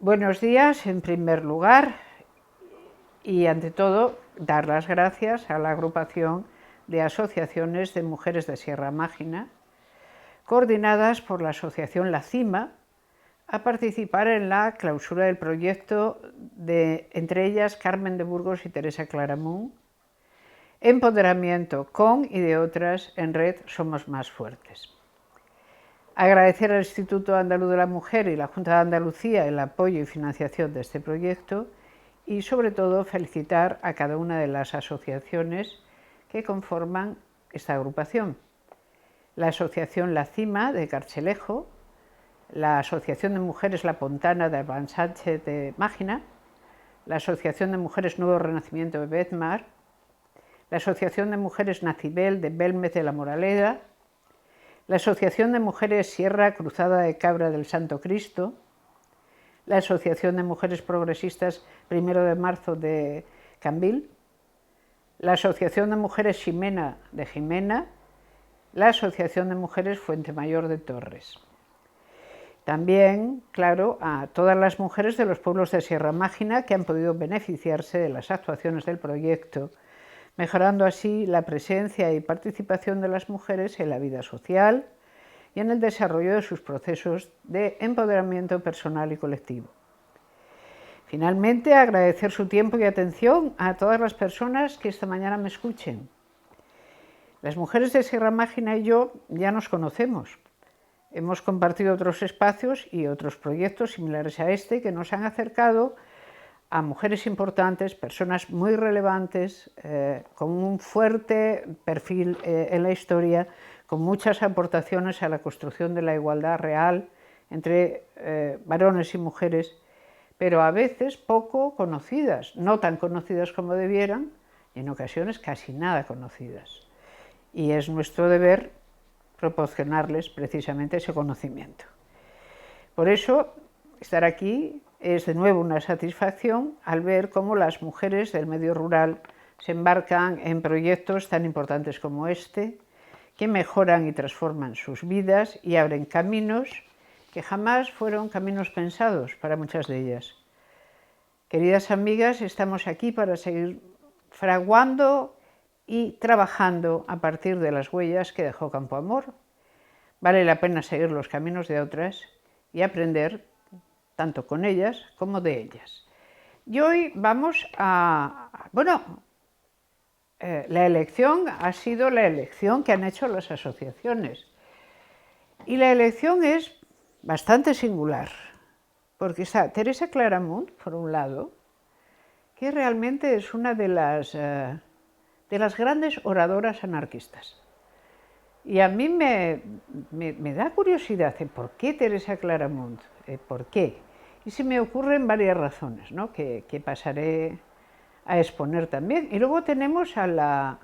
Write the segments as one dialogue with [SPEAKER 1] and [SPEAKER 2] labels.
[SPEAKER 1] Buenos días, en primer lugar, y ante todo, dar las gracias a la agrupación de asociaciones de mujeres de Sierra Mágina, coordinadas por la asociación La Cima, a participar en la clausura del proyecto de, entre ellas, Carmen de Burgos y Teresa Claramunt, Empoderamiento con y de otras en red Somos Más Fuertes. Agradecer al Instituto Andaluz de la Mujer y la Junta de Andalucía el apoyo y financiación de este proyecto y, sobre todo, felicitar a cada una de las asociaciones que conforman esta agrupación. La Asociación La Cima de Carchelejo, la Asociación de Mujeres La Pontana de Ban Sánchez de Mágina, la Asociación de Mujeres Nuevo Renacimiento de Bedmar, la Asociación de Mujeres Nacibel de Belmez de la Moraleda, la Asociación de Mujeres Sierra Cruzada de Cabra del Santo Cristo, la Asociación de Mujeres Progresistas 1 de Marzo de Cambil, la Asociación de Mujeres Ximena de Jimena, la Asociación de Mujeres Fuentemayor de Torres. También, claro, a todas las mujeres de los pueblos de Sierra Mágina que han podido beneficiarse de las actuaciones del proyecto, mejorando así la presencia y participación de las mujeres en la vida social y en el desarrollo de sus procesos de empoderamiento personal y colectivo. Finalmente, agradecer su tiempo y atención a todas las personas que esta mañana me escuchen. Las mujeres de Sierra Mágina y yo ya nos conocemos. Hemos compartido otros espacios y otros proyectos similares a este que nos han acercado a mujeres importantes, personas muy relevantes, con un fuerte perfil en la historia, con muchas aportaciones a la construcción de la igualdad real entre varones y mujeres, pero a veces poco conocidas, no tan conocidas como debieran, y en ocasiones casi nada conocidas. Y es nuestro deber proporcionarles precisamente ese conocimiento. Por eso, estar aquí es de nuevo una satisfacción al ver cómo las mujeres del medio rural se embarcan en proyectos tan importantes como este, que mejoran y transforman sus vidas y abren caminos que jamás fueron caminos pensados para muchas de ellas. Queridas amigas, estamos aquí para seguir fraguando y trabajando a partir de las huellas que dejó Campo Amor. Vale la pena seguir los caminos de otras y aprender tanto con ellas como de ellas. Y hoy vamos la elección ha sido la elección que han hecho las asociaciones. Y la elección es bastante singular, porque está Teresa Claramunt, por un lado, que realmente es una de las grandes oradoras anarquistas. Y a mí me da curiosidad, ¿por qué Teresa Claramunt? ¿Por qué? Y se me ocurren varias razones, ¿no? que pasaré a exponer también. Y luego tenemos a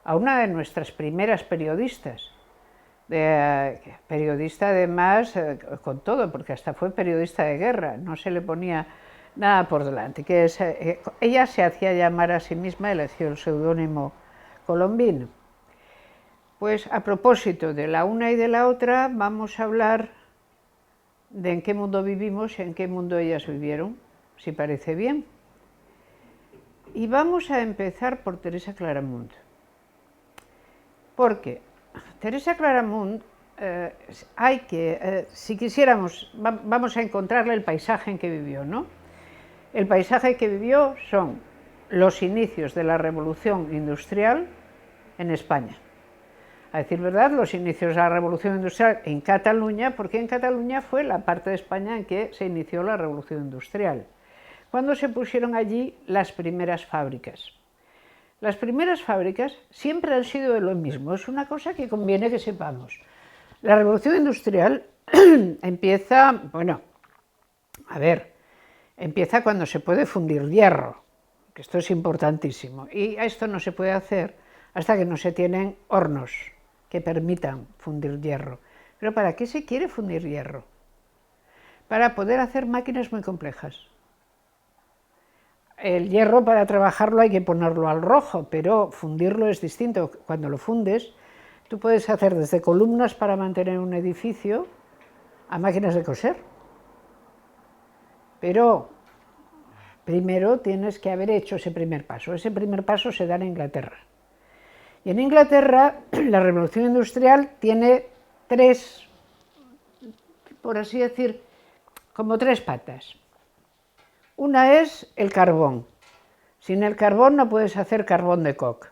[SPEAKER 1] una de nuestras primeras periodistas, periodista además con todo, porque hasta fue periodista de guerra, no se le ponía nada por delante, ella se hacía llamar a sí misma, eligió el seudónimo Colombino. Pues a propósito de la una y de la otra, vamos a hablar de en qué mundo vivimos y en qué mundo ellas vivieron, si parece bien. Y vamos a empezar por Teresa Claramunt. Porque Teresa Claramunt, si quisiéramos, vamos a encontrarle el paisaje en que vivió, ¿no? El paisaje que vivió son los inicios de la Revolución Industrial en España. A decir verdad, los inicios de la Revolución Industrial en Cataluña, porque en Cataluña fue la parte de España en que se inició la Revolución Industrial, cuando se pusieron allí las primeras fábricas. Las primeras fábricas siempre han sido de lo mismo, es una cosa que conviene que sepamos. La Revolución Industrial empieza cuando se puede fundir hierro, que esto es importantísimo, y esto no se puede hacer hasta que no se tienen hornos que permitan fundir hierro. ¿Pero para qué se quiere fundir hierro? Para poder hacer máquinas muy complejas. El hierro, para trabajarlo hay que ponerlo al rojo, pero fundirlo es distinto. Cuando lo fundes, tú puedes hacer desde columnas para mantener un edificio a máquinas de coser. Pero primero tienes que haber hecho ese primer paso. Ese primer paso se da en Inglaterra. Y en Inglaterra la revolución industrial tiene tres, por así decir, como tres patas. Una es el carbón. Sin el carbón no puedes hacer carbón de coke.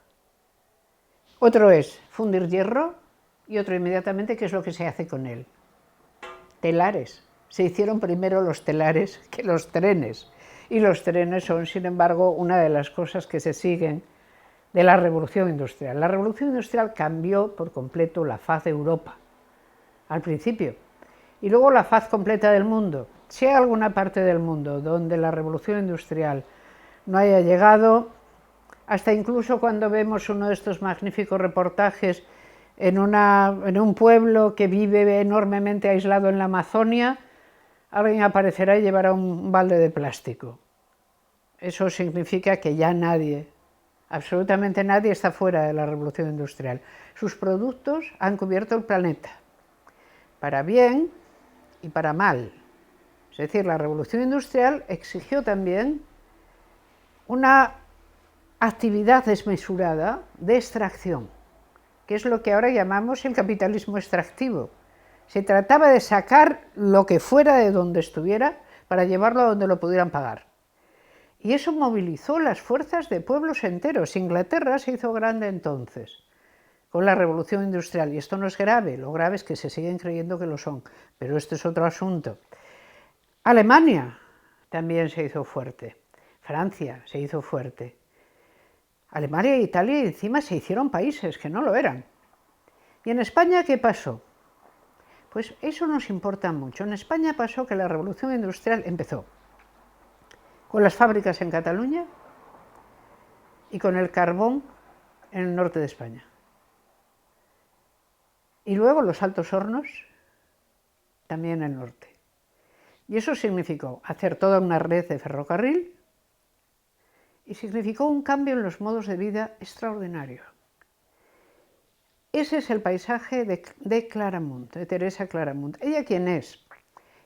[SPEAKER 1] Otro es fundir hierro y otro inmediatamente, ¿qué es lo que se hace con él? Telares. Se hicieron primero los telares que los trenes. Y los trenes son, sin embargo, una de las cosas que se siguen de la revolución industrial. La revolución industrial cambió por completo la faz de Europa, al principio, y luego la faz completa del mundo. Si hay alguna parte del mundo donde la revolución industrial no haya llegado, hasta incluso cuando vemos uno de estos magníficos reportajes en un pueblo que vive enormemente aislado en la Amazonia, alguien aparecerá y llevará un balde de plástico. Eso significa que ya nadie, absolutamente nadie, está fuera de la revolución industrial. Sus productos han cubierto el planeta, para bien y para mal. Es decir, la revolución industrial exigió también una actividad desmesurada de extracción, que es lo que ahora llamamos el capitalismo extractivo. Se trataba de sacar lo que fuera de donde estuviera para llevarlo a donde lo pudieran pagar. Y eso movilizó las fuerzas de pueblos enteros. Inglaterra se hizo grande entonces, con la revolución industrial. Y esto no es grave, lo grave es que se siguen creyendo que lo son. Pero esto es otro asunto. Alemania también se hizo fuerte. Francia se hizo fuerte. Alemania e Italia encima se hicieron países que no lo eran. ¿Y en España qué pasó? Pues eso nos importa mucho. En España pasó que la revolución industrial empezó con las fábricas en Cataluña y con el carbón en el norte de España. Y luego los altos hornos también en el norte. Y eso significó hacer toda una red de ferrocarril y significó un cambio en los modos de vida extraordinario. Ese es el paisaje de Claramunt, de Teresa Claramunt. ¿Ella quién es?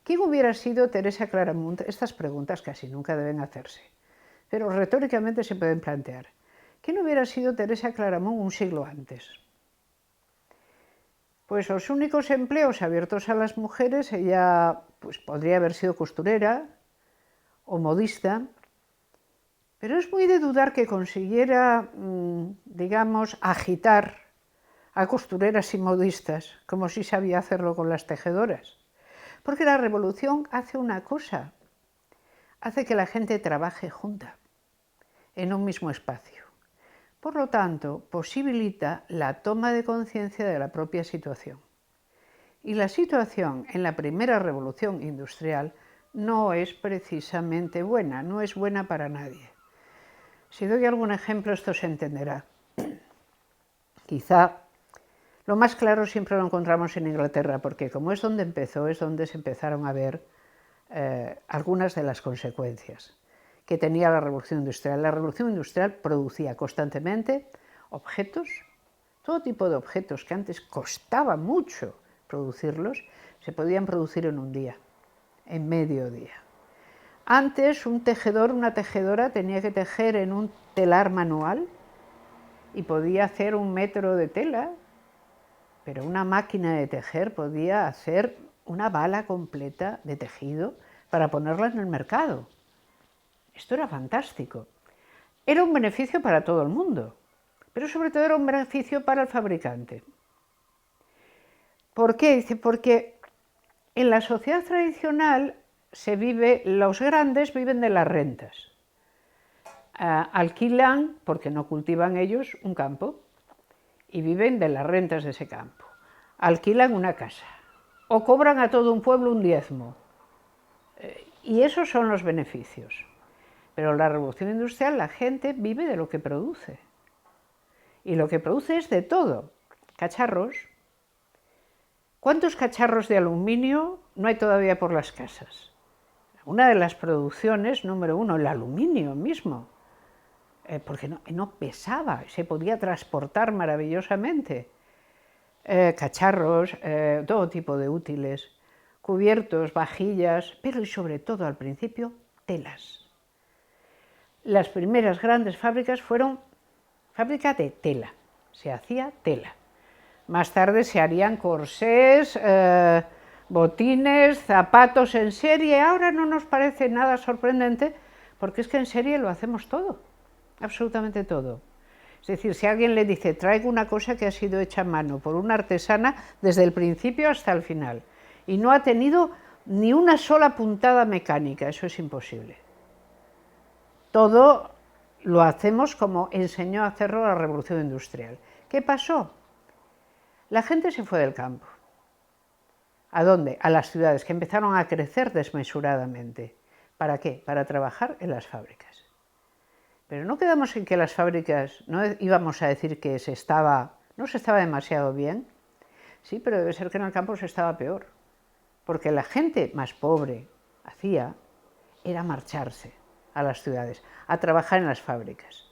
[SPEAKER 1] ¿Quién hubiera sido Teresa Claramunt? Estas preguntas casi nunca deben hacerse, pero retóricamente se pueden plantear. ¿Quién hubiera sido Teresa Claramunt un siglo antes? Pues los únicos empleos abiertos a las mujeres, ella pues, podría haber sido costurera o modista, pero es muy de dudar que consiguiera, digamos, agitar a costureras y modistas, como si sabía hacerlo con las tejedoras. Porque la revolución hace una cosa, hace que la gente trabaje junta, en un mismo espacio. Por lo tanto, posibilita la toma de conciencia de la propia situación. Y la situación en la primera revolución industrial no es precisamente buena, no es buena para nadie. Si doy algún ejemplo, esto se entenderá. Quizá lo más claro siempre lo encontramos en Inglaterra, porque como es donde empezó, es donde se empezaron a ver algunas de las consecuencias que tenía la revolución industrial. La revolución industrial producía constantemente objetos, todo tipo de objetos que antes costaba mucho producirlos, se podían producir en un día, en medio día. Antes un tejedor, una tejedora tenía que tejer en un telar manual y podía hacer 1 metro de tela, pero una máquina de tejer podía hacer una bala completa de tejido para ponerla en el mercado. Esto era fantástico. Era un beneficio para todo el mundo, pero sobre todo era un beneficio para el fabricante. ¿Por qué? Dice, porque en la sociedad tradicional los grandes viven de las rentas. Alquilan, porque no cultivan ellos, un campo y viven de las rentas de ese campo. Alquilan una casa o cobran a todo un pueblo un diezmo. Y esos son los beneficios. Pero en la revolución industrial la gente vive de lo que produce. Y lo que produce es de todo. Cacharros. ¿Cuántos cacharros de aluminio no hay todavía por las casas? Una de las producciones, número 1, el aluminio mismo. Porque no pesaba, se podía transportar maravillosamente. Cacharros, todo tipo de útiles. cubiertos, vajillas, pero y sobre todo al principio, telas. Las primeras grandes fábricas fueron fábrica de tela, se hacía tela. Más tarde se harían corsés, botines, zapatos en serie. Ahora no nos parece nada sorprendente porque es que en serie lo hacemos todo, absolutamente todo. Es decir, si alguien le dice, traigo una cosa que ha sido hecha a mano por una artesana desde el principio hasta el final y no ha tenido ni una sola puntada mecánica, eso es imposible. Todo lo hacemos como enseñó a hacerlo la Revolución Industrial. ¿Qué pasó? La gente se fue del campo. ¿A dónde? A las ciudades, que empezaron a crecer desmesuradamente. ¿Para qué? Para trabajar en las fábricas. Pero no quedamos en que las fábricas, no íbamos a decir que no se estaba demasiado bien. Sí, pero debe ser que en el campo se estaba peor. Porque la gente más pobre era marcharse a las ciudades, a trabajar en las fábricas.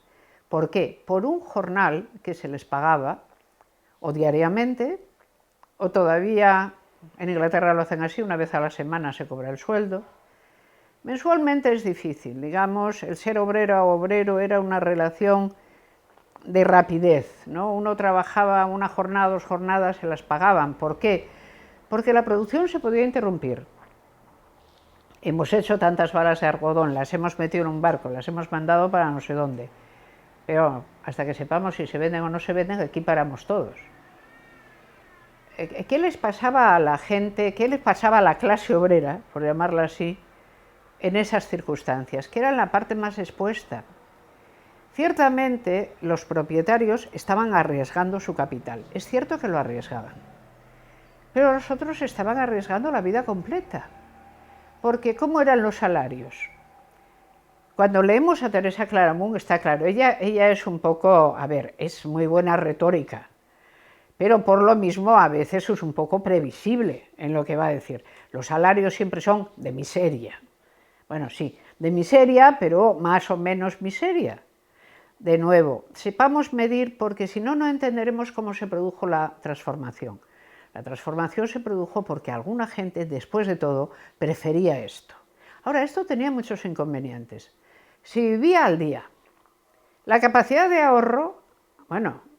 [SPEAKER 1] ¿Por qué? Por un jornal que se les pagaba o diariamente, o todavía en Inglaterra lo hacen así, una vez a la semana se cobra el sueldo. Mensualmente es difícil, digamos, el ser obrero o obrero era una relación de rapidez, ¿no? Uno trabajaba una jornada, 2 jornadas, se las pagaban. ¿Por qué? Porque la producción se podía interrumpir. Hemos hecho tantas balas de algodón, las hemos metido en un barco, las hemos mandado para no sé dónde. Pero hasta que sepamos si se venden o no se venden, aquí paramos todos. ¿Qué les pasaba a la gente, qué les pasaba a la clase obrera, por llamarla así, en esas circunstancias, que eran la parte más expuesta? Ciertamente, los propietarios estaban arriesgando su capital. Es cierto que lo arriesgaban. Pero los otros estaban arriesgando la vida completa. Porque, ¿cómo eran los salarios? Cuando leemos a Teresa Claramunt está claro, ella es un poco, es muy buena retórica, pero por lo mismo a veces es un poco previsible en lo que va a decir. Los salarios siempre son de miseria. Bueno, sí, de miseria, pero más o menos miseria. De nuevo, sepamos medir, porque si no, no entenderemos cómo se produjo la transformación. La transformación se produjo porque alguna gente, después de todo, prefería esto. Ahora, esto tenía muchos inconvenientes. Si vivía al día, la capacidad de ahorro,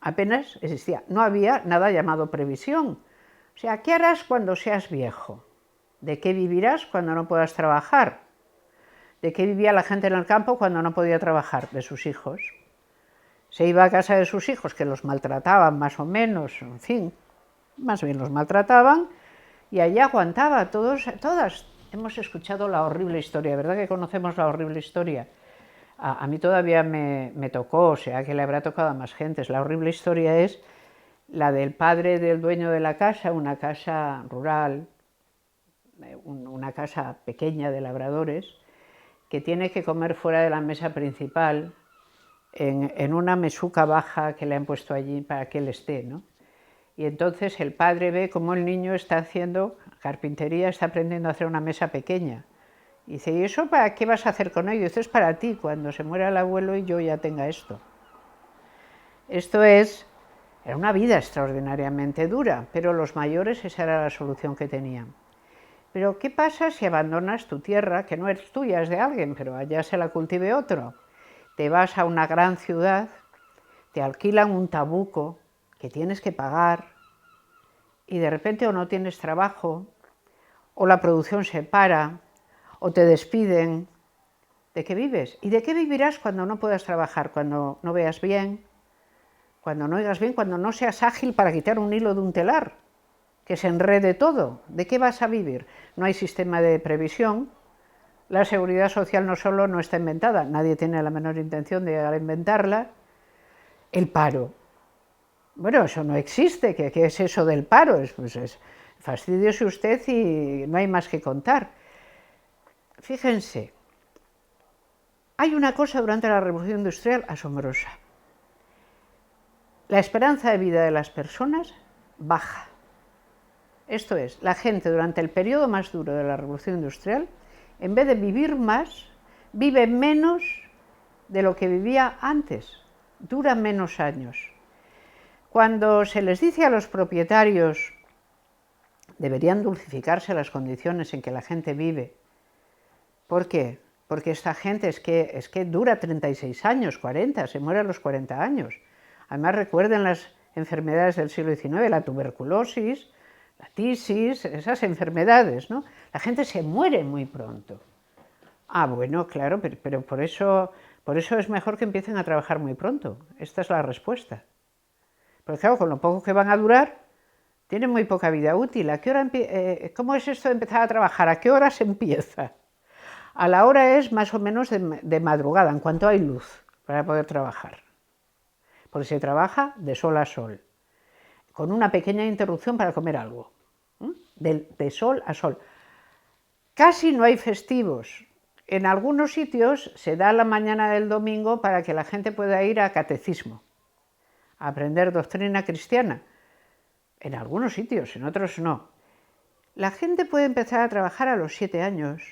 [SPEAKER 1] apenas existía. No había nada llamado previsión. O sea, ¿qué harás cuando seas viejo? ¿De qué vivirás cuando no puedas trabajar? ¿De qué vivía la gente en el campo cuando no podía trabajar? De sus hijos. Se iba a casa de sus hijos, que los maltrataban más o menos, en fin, más bien los maltrataban, y allí aguantaba. Todas hemos escuchado la horrible historia, ¿verdad que conocemos la horrible historia? A mí todavía me tocó, o sea que le habrá tocado a más gentes. La horrible historia es la del padre del dueño de la casa, una casa rural, una casa pequeña de labradores, que tiene que comer fuera de la mesa principal, en una mesuca baja que le han puesto allí para que él esté, ¿no? Y entonces el padre ve cómo el niño está haciendo carpintería, está aprendiendo a hacer una mesa pequeña. Y dice, ¿y eso para qué vas a hacer con ello? Esto es para ti, cuando se muera el abuelo y yo ya tenga esto. Era una vida extraordinariamente dura, pero los mayores esa era la solución que tenían. Pero ¿qué pasa si abandonas tu tierra, que no es tuya, es de alguien, pero allá se la cultive otro? Te vas a una gran ciudad, te alquilan un tabuco que tienes que pagar y de repente o no tienes trabajo, o la producción se para, o te despiden. ¿De qué vives? ¿Y de qué vivirás cuando no puedas trabajar? Cuando no veas bien, cuando no oigas bien, cuando no seas ágil para quitar un hilo de un telar, que se enrede todo. ¿De qué vas a vivir? No hay sistema de previsión. La seguridad social no solo no está inventada, nadie tiene la menor intención de llegar a inventarla. El paro. Bueno, eso no existe. ¿Qué es eso del paro? Pues fastidiose usted y no hay más que contar. Fíjense, hay una cosa durante la Revolución Industrial asombrosa. La esperanza de vida de las personas baja. Esto es, la gente durante el periodo más duro de la Revolución Industrial, en vez de vivir más, vive menos de lo que vivía antes, dura menos años. Cuando se les dice a los propietarios Deberían dulcificarse las condiciones en que la gente vive. ¿Por qué? Porque esta gente es que dura 36 años, 40, se muere a los 40 años. Además, recuerden las enfermedades del siglo XIX, la tuberculosis, la tisis, esas enfermedades, ¿no? La gente se muere muy pronto. Ah, bueno, claro, pero por eso es mejor que empiecen a trabajar muy pronto. Esta es la respuesta. Porque claro, con lo poco que van a durar, tienen muy poca vida útil. ¿A qué hora ¿cómo es esto de empezar a trabajar? ¿A qué hora se empieza? A la hora es más o menos de madrugada, en cuanto hay luz, para poder trabajar. Porque se trabaja de sol a sol, con una pequeña interrupción para comer algo. De sol a sol. Casi no hay festivos. En algunos sitios se da la mañana del domingo para que la gente pueda ir a catecismo, a aprender doctrina cristiana. En algunos sitios, en otros no. La gente puede empezar a trabajar a los 7 años,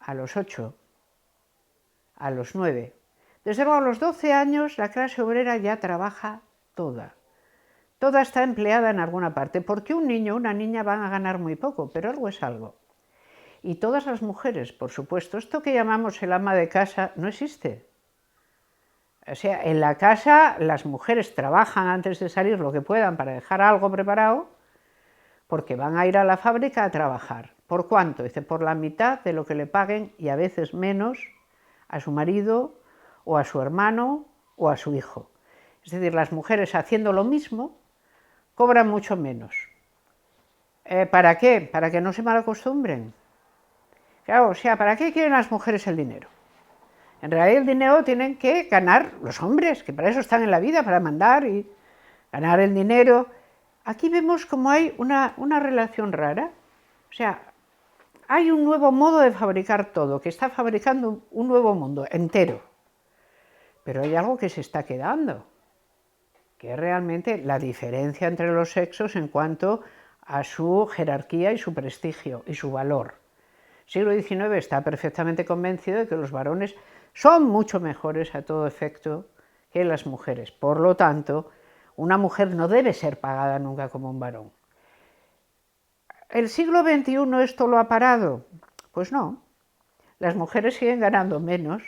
[SPEAKER 1] a los 8, a los 9. Desde luego a los 12 años la clase obrera ya trabaja toda. Toda está empleada en alguna parte, porque un niño o una niña van a ganar muy poco, pero algo es algo. Y todas las mujeres, por supuesto, esto que llamamos el ama de casa no existe. O sea, en la casa las mujeres trabajan antes de salir lo que puedan para dejar algo preparado, porque van a ir a la fábrica a trabajar. ¿Por cuánto? Dice, por la mitad de lo que le paguen, y a veces menos, a su marido, o a su hermano, o a su hijo. Es decir, las mujeres haciendo lo mismo, cobran mucho menos. ¿Para qué? Para que no se malacostumbren. Claro, o sea, ¿para qué quieren las mujeres el dinero? En realidad el dinero tienen que ganar los hombres, que para eso están en la vida, para mandar y ganar el dinero. Aquí vemos como hay una relación rara. O sea, hay un nuevo modo de fabricar todo, que está fabricando un nuevo mundo entero. Pero hay algo que se está quedando, que es realmente la diferencia entre los sexos en cuanto a su jerarquía y su prestigio y su valor. El siglo XIX está perfectamente convencido de que los varones son mucho mejores a todo efecto que las mujeres. Por lo tanto, una mujer no debe ser pagada nunca como un varón. ¿El siglo XXI esto lo ha parado? Pues no. Las mujeres siguen ganando menos,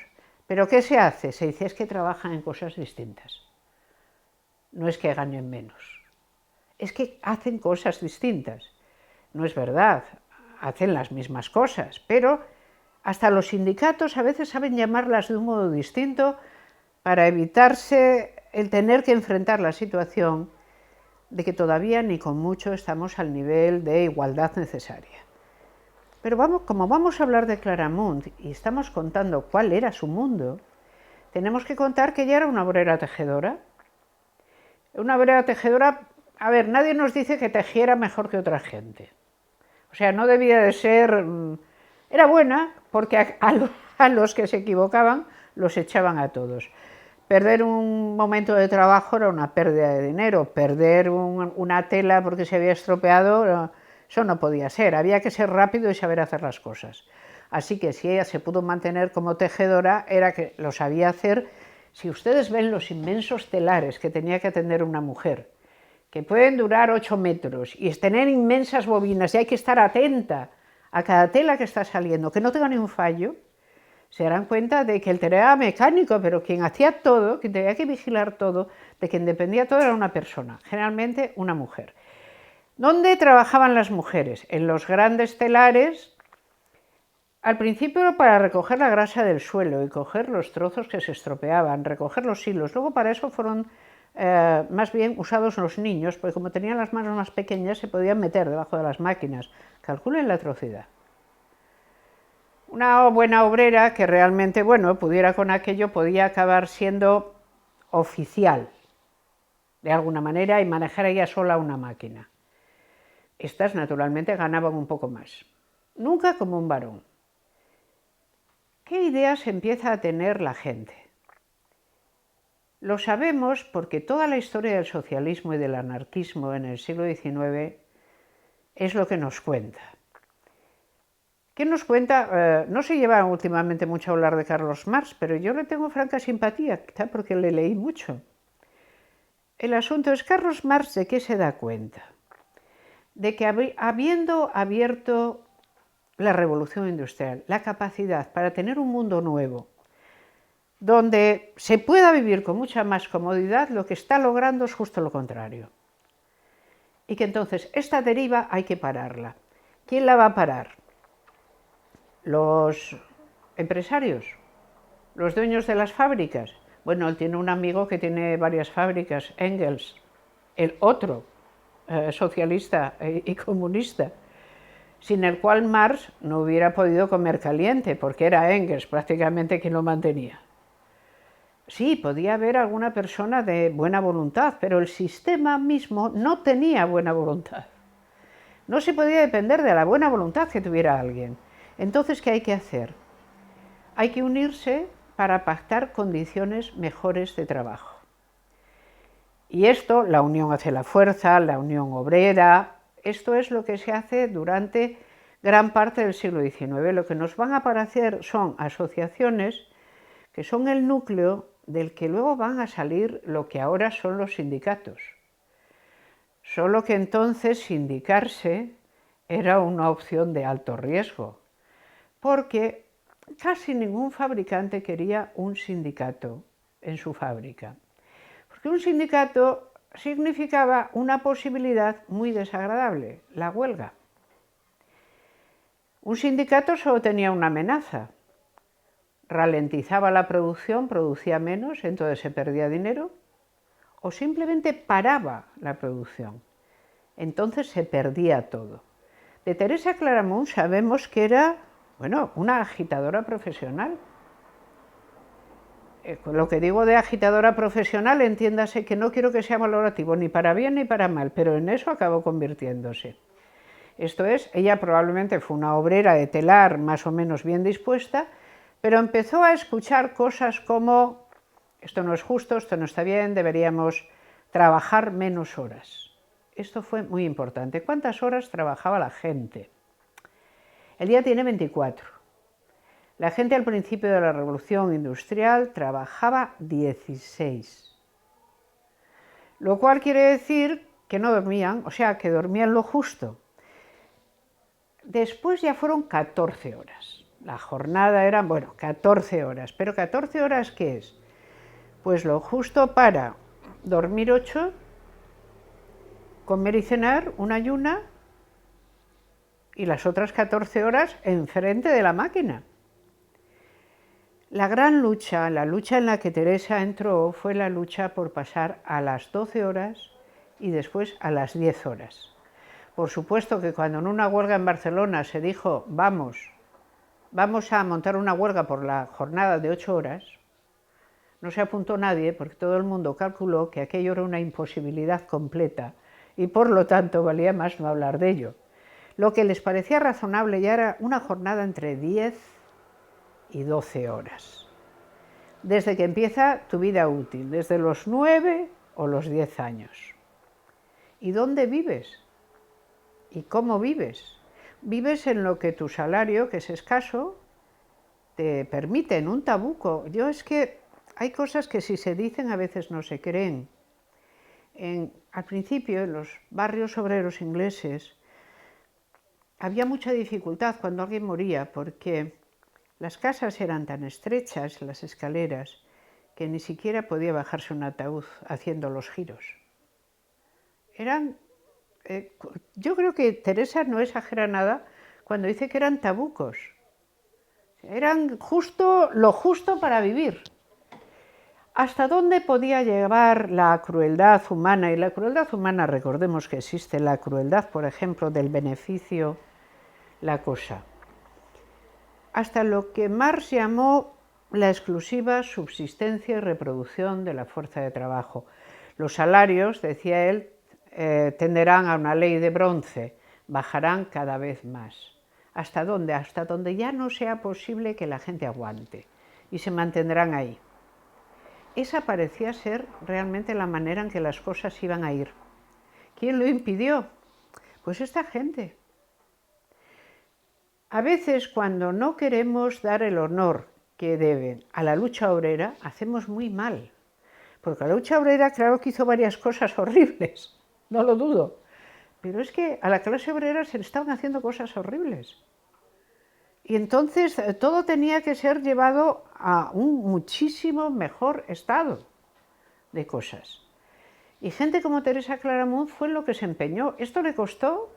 [SPEAKER 1] pero ¿qué se hace? Se dice es que trabajan en cosas distintas. No es que ganen menos, es que hacen cosas distintas. No es verdad, hacen las mismas cosas, pero hasta los sindicatos a veces saben llamarlas de un modo distinto para evitarse el tener que enfrentar la situación de que todavía ni con mucho estamos al nivel de igualdad necesaria. Pero como vamos a hablar de Claramunt y estamos contando cuál era su mundo, tenemos que contar que ella era una obrera tejedora. Una obrera tejedora, a ver, nadie nos dice que tejiera mejor que otra gente. O sea, no debía de ser... Era buena porque a los que se equivocaban los echaban a todos. Perder un momento de trabajo era una pérdida de dinero. Perder una tela porque se había estropeado, eso no podía ser. Había que ser rápido y saber hacer las cosas. Así que si ella se pudo mantener como tejedora, era que lo sabía hacer. Si ustedes ven los inmensos telares que tenía que atender una mujer, que pueden durar 8 metros y tener inmensas bobinas y hay que estar atenta a cada tela que está saliendo, que no tenga ni un fallo, se darán cuenta de que el telar era mecánico, pero quien hacía todo, quien tenía que vigilar todo, de quien dependía todo era una persona, generalmente una mujer. ¿Dónde trabajaban las mujeres? En los grandes telares, al principio para recoger la grasa del suelo y coger los trozos que se estropeaban, recoger los hilos. Luego para eso fueron más bien usados los niños, porque como tenían las manos más pequeñas se podían meter debajo de las máquinas. Calculen la atrocidad. Una buena obrera que realmente, bueno, pudiera con aquello, podía acabar siendo oficial, de alguna manera, y manejar ella sola una máquina. Estas, naturalmente, ganaban un poco más. Nunca como un varón. ¿Qué ideas empieza a tener la gente? Lo sabemos porque toda la historia del socialismo y del anarquismo en el siglo XIX es lo que nos cuenta. ¿Qué nos cuenta? No se lleva últimamente mucho a hablar de Carlos Marx, pero yo le tengo franca simpatía, quizá porque le leí mucho. El asunto es, ¿Carlos Marx de qué se da cuenta? de que habiendo abierto la revolución industrial, la capacidad para tener un mundo nuevo, donde se pueda vivir con mucha más comodidad, lo que está logrando es justo lo contrario. Y que entonces esta deriva hay que pararla. ¿Quién la va a parar? ¿Los empresarios? ¿Los dueños de las fábricas? Bueno, él tiene un amigo que tiene varias fábricas, Engels, el otro socialista y comunista, sin el cual Marx no hubiera podido comer caliente, porque era Engels prácticamente quien lo mantenía. Sí, podía haber alguna persona de buena voluntad, pero el sistema mismo no tenía buena voluntad. No se podía depender de la buena voluntad que tuviera alguien. Entonces, ¿qué hay que hacer? Hay que unirse para pactar condiciones mejores de trabajo. Y esto, la unión hace la fuerza, la unión obrera, esto es lo que se hace durante gran parte del siglo XIX. Lo que nos van a aparecer son asociaciones que son el núcleo del que luego van a salir lo que ahora son los sindicatos. Solo que entonces sindicarse era una opción de alto riesgo, porque casi ningún fabricante quería un sindicato en su fábrica. Porque un sindicato significaba una posibilidad muy desagradable, la huelga. Un sindicato solo tenía una amenaza: ralentizaba la producción, producía menos, entonces se perdía dinero, o simplemente paraba la producción, entonces se perdía todo. De Teresa Claramunt sabemos que era, bueno, una agitadora profesional. Lo que digo de agitadora profesional, entiéndase que no quiero que sea valorativo ni para bien ni para mal, pero en eso acabó convirtiéndose. Esto es, ella probablemente fue una obrera de telar más o menos bien dispuesta, pero empezó a escuchar cosas como: esto no es justo, esto no está bien, deberíamos trabajar menos horas. Esto fue muy importante. ¿Cuántas horas trabajaba la gente? El día tiene 24. La gente al principio de la revolución industrial trabajaba 16. Lo cual quiere decir que no dormían, o sea, que dormían lo justo. Después ya fueron 14 horas. La jornada era, bueno, 14 horas. ¿Pero 14 horas qué es? Pues lo justo para dormir 8, comer y cenar, una ayuna, y las otras 14 horas enfrente de la máquina. La gran lucha, la lucha en la que Teresa entró, fue la lucha por pasar a las 12 horas y después a las 10 horas. Por supuesto que cuando en una huelga en Barcelona se dijo vamos a montar una huelga por la jornada de 8 horas, no se apuntó nadie porque todo el mundo calculó que aquello era una imposibilidad completa y por lo tanto valía más no hablar de ello. Lo que les parecía razonable ya era una jornada entre 10 y 12 horas. Desde que empieza tu vida útil, desde los 9 o los 10 años. ¿Y dónde vives? ¿Y cómo vives? Vives en lo que tu salario, que es escaso, te permite, en un tabuco. Es que hay cosas que si se dicen a veces no se creen. Al principio, en los barrios obreros ingleses, había mucha dificultad cuando alguien moría, porque las casas eran tan estrechas, las escaleras, que ni siquiera podía bajarse un ataúd haciendo los giros. Yo creo que Teresa no exagera nada cuando dice que eran tabucos. Eran lo justo para vivir. ¿Hasta dónde podía llevar la crueldad humana? Y la crueldad humana, recordemos que existe la crueldad, por ejemplo, del beneficio, la cosa. Hasta lo que Marx llamó la exclusiva subsistencia y reproducción de la fuerza de trabajo. Los salarios, decía él, tenderán a una ley de bronce, bajarán cada vez más. ¿Hasta dónde? Hasta donde ya no sea posible que la gente aguante y se mantendrán ahí. Esa parecía ser realmente la manera en que las cosas iban a ir. ¿Quién lo impidió? Pues esta gente. A veces, cuando no queremos dar el honor que deben a la lucha obrera, hacemos muy mal. Porque la lucha obrera, claro que hizo varias cosas horribles, no lo dudo, pero es que a la clase obrera se le estaban haciendo cosas horribles. Y entonces todo tenía que ser llevado a un muchísimo mejor estado de cosas. Y gente como Teresa Claramunt fue en lo que se empeñó. Esto le costó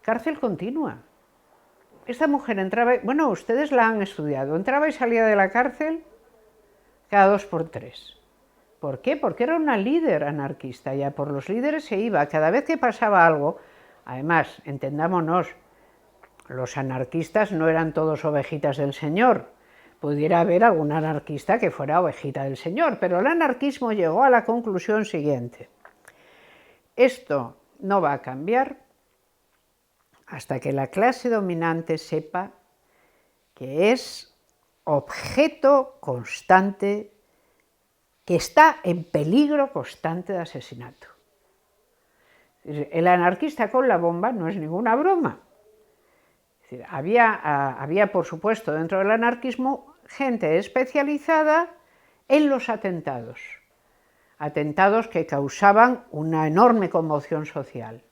[SPEAKER 1] cárcel continua. Esta mujer entraba, bueno, ustedes la han estudiado, entraba y salía de la cárcel cada 2 por 3. ¿Por qué? Porque era una líder anarquista, ya por los líderes se iba. Cada vez que pasaba algo, además, entendámonos, los anarquistas no eran todos ovejitas del Señor. Pudiera haber algún anarquista que fuera ovejita del Señor, pero el anarquismo llegó a la conclusión siguiente: esto no va a cambiar hasta que la clase dominante sepa que es objeto constante, que está en peligro constante de asesinato. El anarquista con la bomba no es ninguna broma. Es decir, había, por supuesto, dentro del anarquismo gente especializada en los atentados. Atentados que causaban una enorme conmoción social.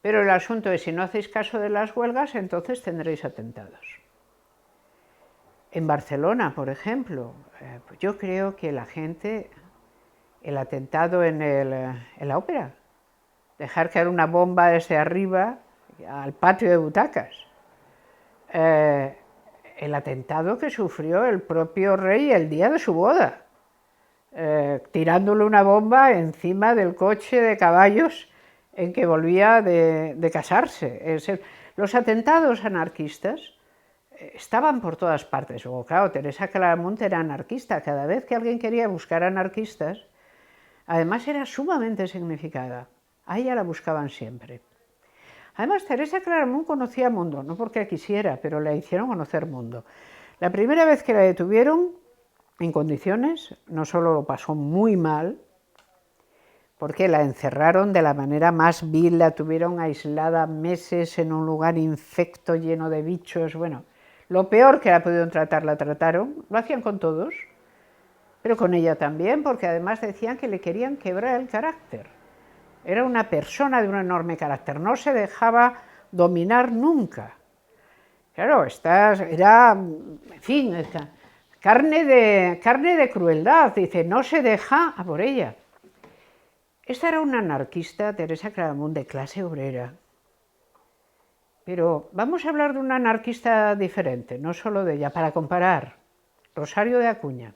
[SPEAKER 1] Pero el asunto es, si no hacéis caso de las huelgas, entonces tendréis atentados. En Barcelona, por ejemplo, yo creo que la gente, el atentado en la ópera, dejar caer una bomba desde arriba al patio de butacas, el atentado que sufrió el propio rey el día de su boda, tirándole una bomba encima del coche de caballos en que volvía de casarse. Los atentados anarquistas estaban por todas partes. Luego, claro, Teresa Claramunt era anarquista. Cada vez que alguien quería buscar anarquistas, además era sumamente significada. A ella la buscaban siempre. Además, Teresa Claramunt conocía mundo, no porque quisiera, pero la hicieron conocer mundo. La primera vez que la detuvieron, en condiciones, no solo lo pasó muy mal, porque la encerraron de la manera más vil, la tuvieron aislada meses en un lugar infecto, lleno de bichos, bueno, lo peor que la pudieron tratar, la trataron, lo hacían con todos, pero con ella también, porque además decían que le querían quebrar el carácter. Era una persona de un enorme carácter, no se dejaba dominar nunca. Claro, era, en fin, carne de crueldad, dice, no se deja a por ella. Esta era una anarquista, Teresa Claramunt, de clase obrera. Pero vamos a hablar de una anarquista diferente, no solo de ella, para comparar. Rosario de Acuña,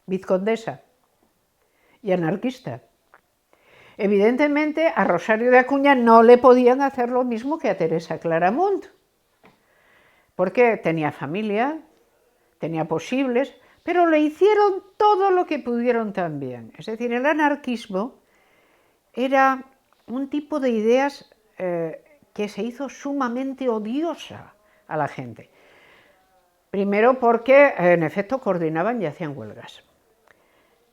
[SPEAKER 1] vizcondesa y anarquista. Evidentemente, a Rosario de Acuña no le podían hacer lo mismo que a Teresa Claramunt, porque tenía familia, tenía posibles, pero le hicieron todo lo que pudieron también. Es decir, el anarquismo era un tipo de ideas que se hizo sumamente odiosa a la gente. Primero porque, en efecto, coordinaban y hacían huelgas.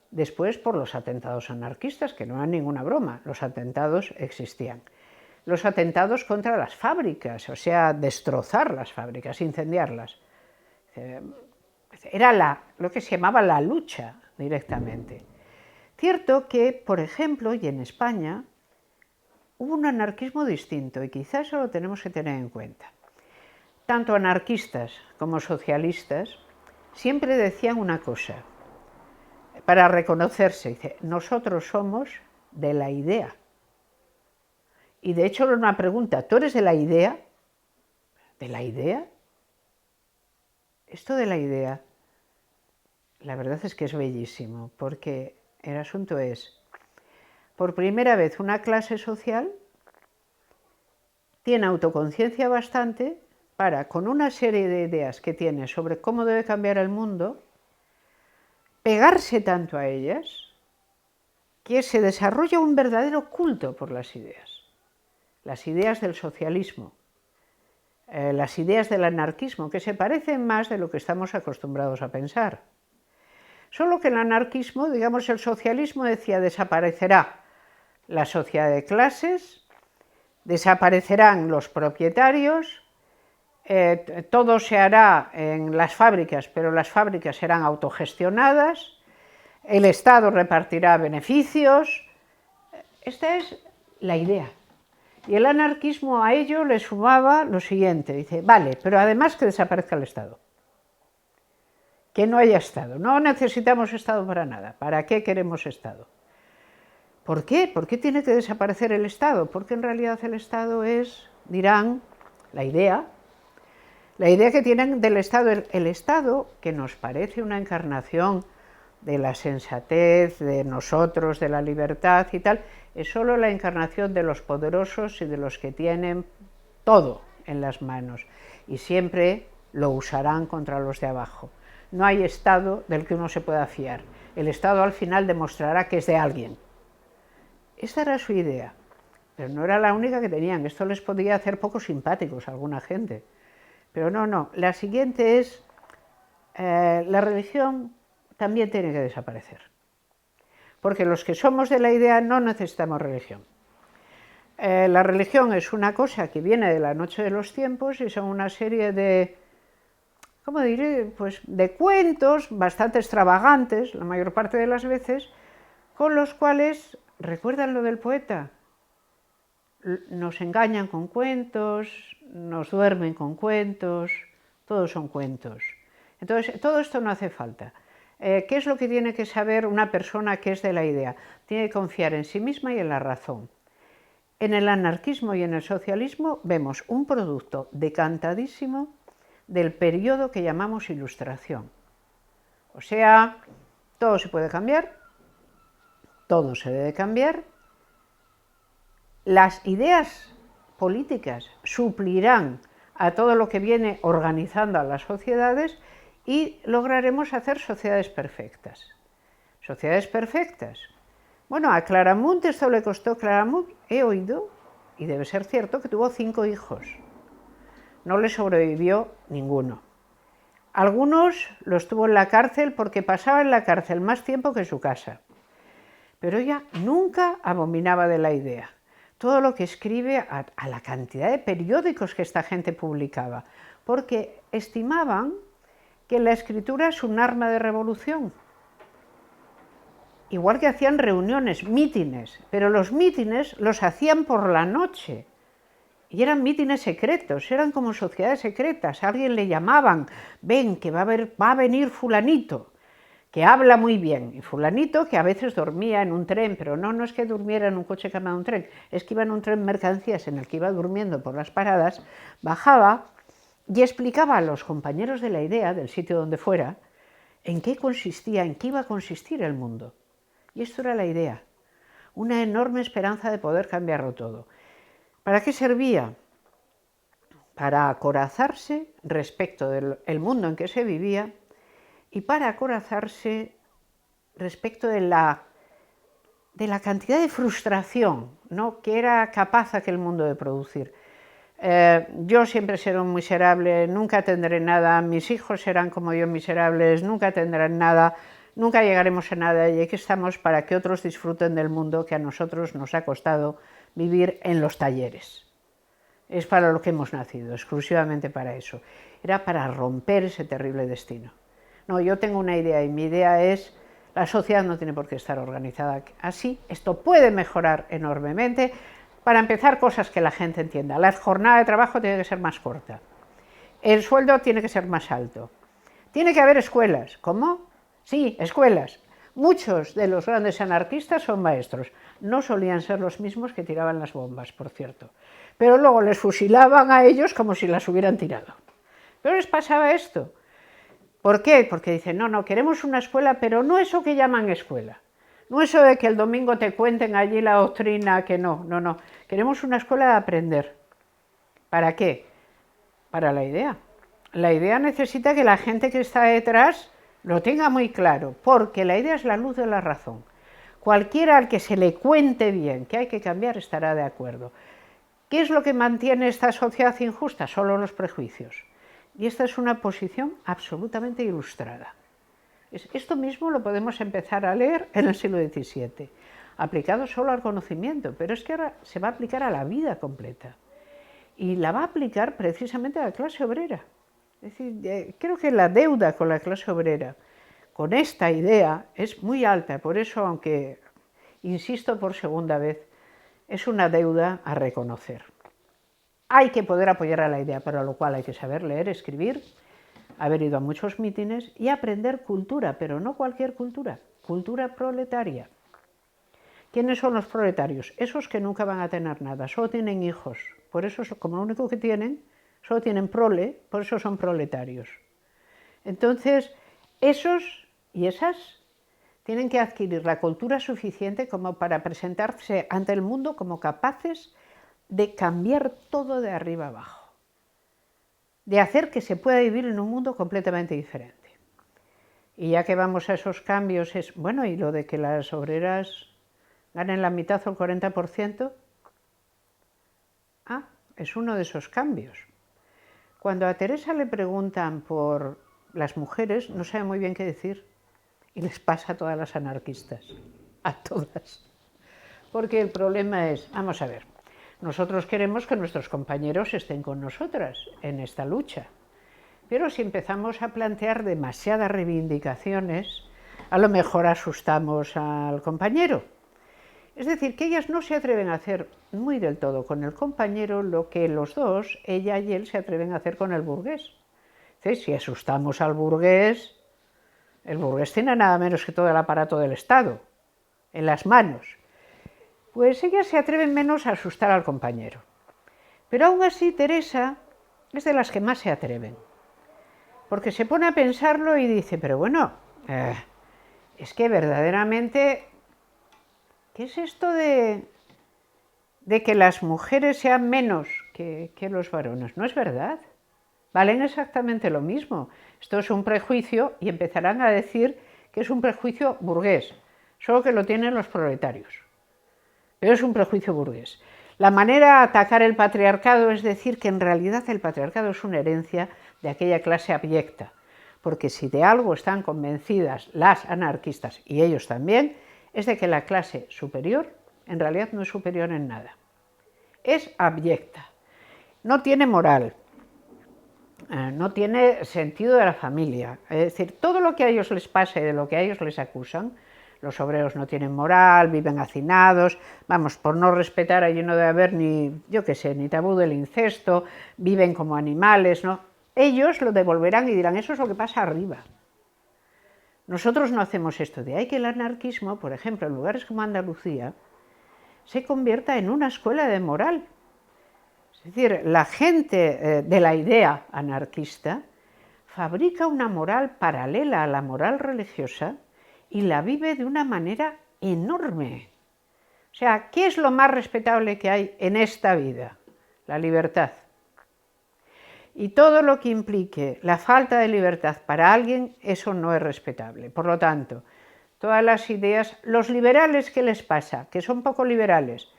[SPEAKER 1] Después por los atentados anarquistas, que no eran ninguna broma, los atentados existían. Los atentados contra las fábricas, o sea, destrozar las fábricas, incendiarlas. Era lo que se llamaba la lucha directamente. Cierto que, por ejemplo, y en España, hubo un anarquismo distinto, y quizás eso lo tenemos que tener en cuenta. Tanto anarquistas como socialistas siempre decían una cosa, para reconocerse, dice, nosotros somos de la idea. Y de hecho era una pregunta, ¿tú eres de la idea? ¿De la idea? Esto de la idea, la verdad es que es bellísimo, porque el asunto es, por primera vez una clase social tiene autoconciencia bastante para, con una serie de ideas que tiene sobre cómo debe cambiar el mundo, pegarse tanto a ellas que se desarrolla un verdadero culto por las ideas del socialismo, las ideas del anarquismo, que se parecen más de lo que estamos acostumbrados a pensar. Solo que el anarquismo, digamos, el socialismo decía, desaparecerá la sociedad de clases, desaparecerán los propietarios, todo se hará en las fábricas, pero las fábricas serán autogestionadas, el Estado repartirá beneficios. Esta es la idea. Y el anarquismo a ello le sumaba lo siguiente, dice, vale, pero además que desaparezca el Estado. Que no haya Estado. No necesitamos Estado para nada. ¿Para qué queremos Estado? ¿Por qué? ¿Por qué tiene que desaparecer el Estado? Porque en realidad el Estado es, dirán, la idea que tienen del Estado. El Estado, que nos parece una encarnación de la sensatez, de nosotros, de la libertad y tal, es solo la encarnación de los poderosos y de los que tienen todo en las manos. Y siempre lo usarán contra los de abajo. No hay Estado del que uno se pueda fiar. El Estado al final demostrará que es de alguien. Esta era su idea, pero no era la única que tenían. Esto les podía hacer poco simpáticos a alguna gente. Pero no. La siguiente es, la religión también tiene que desaparecer. Porque los que somos de la idea no necesitamos religión. La religión es una cosa que viene de la noche de los tiempos y son una serie de, ¿cómo diré? Pues de cuentos bastante extravagantes, la mayor parte de las veces, con los cuales, ¿recuerdan lo del poeta? Nos engañan con cuentos, nos duermen con cuentos, todos son cuentos. Entonces, todo esto no hace falta. ¿Qué es lo que tiene que saber una persona que es de la idea? Tiene que confiar en sí misma y en la razón. En el anarquismo y en el socialismo vemos un producto decantadísimo del periodo que llamamos Ilustración. O sea, todo se puede cambiar, todo se debe cambiar, las ideas políticas suplirán a todo lo que viene organizando a las sociedades y lograremos hacer sociedades perfectas. ¿Sociedades perfectas? Bueno, a Claramunt esto le costó. Claramunt, he oído, y debe ser cierto, que tuvo 5 hijos. No le sobrevivió ninguno. Algunos los tuvo en la cárcel porque pasaba en la cárcel más tiempo que en su casa. Pero ella nunca abominaba de la idea. Todo lo que escribe, a la cantidad de periódicos que esta gente publicaba, porque estimaban que la escritura es un arma de revolución. Igual que hacían reuniones, mítines, pero los mítines los hacían por la noche. Y eran mítines secretos, eran como sociedades secretas. A alguien le llamaban, ven, que va a venir fulanito, que habla muy bien. Y fulanito, que a veces dormía en un tren, pero no es que durmiera en un coche cama de un tren, es que iba en un tren mercancías en el que iba durmiendo por las paradas, bajaba y explicaba a los compañeros de la idea, del sitio donde fuera, en qué consistía, en qué iba a consistir el mundo. Y esto era la idea, una enorme esperanza de poder cambiarlo todo. ¿Para qué servía? Para acorazarse respecto del mundo en que se vivía y para acorazarse respecto de la cantidad de frustración, ¿no?, que era capaz aquel mundo de producir. Yo siempre seré un miserable, nunca tendré nada, mis hijos serán como yo miserables, nunca tendrán nada, nunca llegaremos a nada y aquí estamos para que otros disfruten del mundo que a nosotros nos ha costado vivir en los talleres. Es para lo que hemos nacido, exclusivamente para eso. Era para romper ese terrible destino. No, yo tengo una idea y mi idea es, la sociedad no tiene por qué estar organizada así, esto puede mejorar enormemente. Para empezar, cosas que la gente entienda. La jornada de trabajo tiene que ser más corta. El sueldo tiene que ser más alto. Tiene que haber escuelas. ¿Cómo? Sí, escuelas. Muchos de los grandes anarquistas son maestros. No solían ser los mismos que tiraban las bombas, por cierto. Pero luego les fusilaban a ellos como si las hubieran tirado. Pero les pasaba esto. ¿Por qué? Porque dicen, no, queremos una escuela, pero no eso que llaman escuela. No eso de que el domingo te cuenten allí la doctrina, que no. Queremos una escuela de aprender. ¿Para qué? Para la idea. La idea necesita que la gente que está detrás lo tenga muy claro, porque la idea es la luz de la razón. Cualquiera al que se le cuente bien que hay que cambiar estará de acuerdo. ¿Qué es lo que mantiene esta sociedad injusta? Solo los prejuicios. Y esta es una posición absolutamente ilustrada. Esto mismo lo podemos empezar a leer en el siglo XVII, aplicado solo al conocimiento, pero es que ahora se va a aplicar a la vida completa. Y la va a aplicar precisamente a la clase obrera. Es decir, creo que la deuda con la clase obrera, con esta idea, es muy alta. Por eso, aunque insisto por segunda vez, es una deuda a reconocer. Hay que poder apoyar a la idea, para lo cual hay que saber leer, escribir, haber ido a muchos mítines y aprender cultura, pero no cualquier cultura, cultura proletaria. ¿Quiénes son los proletarios? Esos que nunca van a tener nada, solo tienen hijos, por eso, como lo único que tienen, solo tienen prole, por eso son proletarios. Entonces, esos y esas tienen que adquirir la cultura suficiente como para presentarse ante el mundo como capaces de cambiar todo de arriba abajo, de hacer que se pueda vivir en un mundo completamente diferente. Y ya que vamos a esos cambios, bueno, y lo de que las obreras ganen la mitad o el 40%, es uno de esos cambios. Cuando a Teresa le preguntan por las mujeres, no sabe muy bien qué decir, y les pasa a todas las anarquistas, a todas. Porque el problema es, vamos a ver, nosotros queremos que nuestros compañeros estén con nosotras en esta lucha, pero si empezamos a plantear demasiadas reivindicaciones, a lo mejor asustamos al compañero. Es decir, que ellas no se atreven a hacer muy del todo con el compañero lo que los dos, ella y él, se atreven a hacer con el burgués. Entonces, si asustamos al burgués, el burgués tiene nada menos que todo el aparato del Estado en las manos. Pues ellas se atreven menos a asustar al compañero. Pero aún así, Teresa es de las que más se atreven. Porque se pone a pensarlo y dice, pero bueno, es que verdaderamente, ¿qué es esto de que las mujeres sean menos que los varones? No es verdad. Valen exactamente lo mismo. Esto es un prejuicio y empezarán a decir que es un prejuicio burgués, solo que lo tienen los proletarios. Pero es un prejuicio burgués. La manera de atacar el patriarcado es decir que en realidad el patriarcado es una herencia de aquella clase abyecta, porque si de algo están convencidas las anarquistas, y ellos también, es de que la clase superior en realidad no es superior en nada. Es abyecta, no tiene moral, no tiene sentido de la familia. Es decir, todo lo que a ellos les pasa y de lo que a ellos les acusan, los obreros no tienen moral, viven hacinados, vamos, por no respetar allí no debe haber ni, yo qué sé, ni tabú del incesto, viven como animales, ¿no? Ellos lo devolverán y dirán, eso es lo que pasa arriba. Nosotros no hacemos esto, de ahí que el anarquismo, por ejemplo, en lugares como Andalucía, se convierta en una escuela de moral. Es decir, la gente de la idea anarquista fabrica una moral paralela a la moral religiosa y la vive de una manera enorme. O sea, ¿qué es lo más respetable que hay en esta vida? La libertad. Y todo lo que implique la falta de libertad para alguien, eso no es respetable. Por lo tanto, todas las ideas, los liberales, ¿qué les pasa? Que son poco liberales.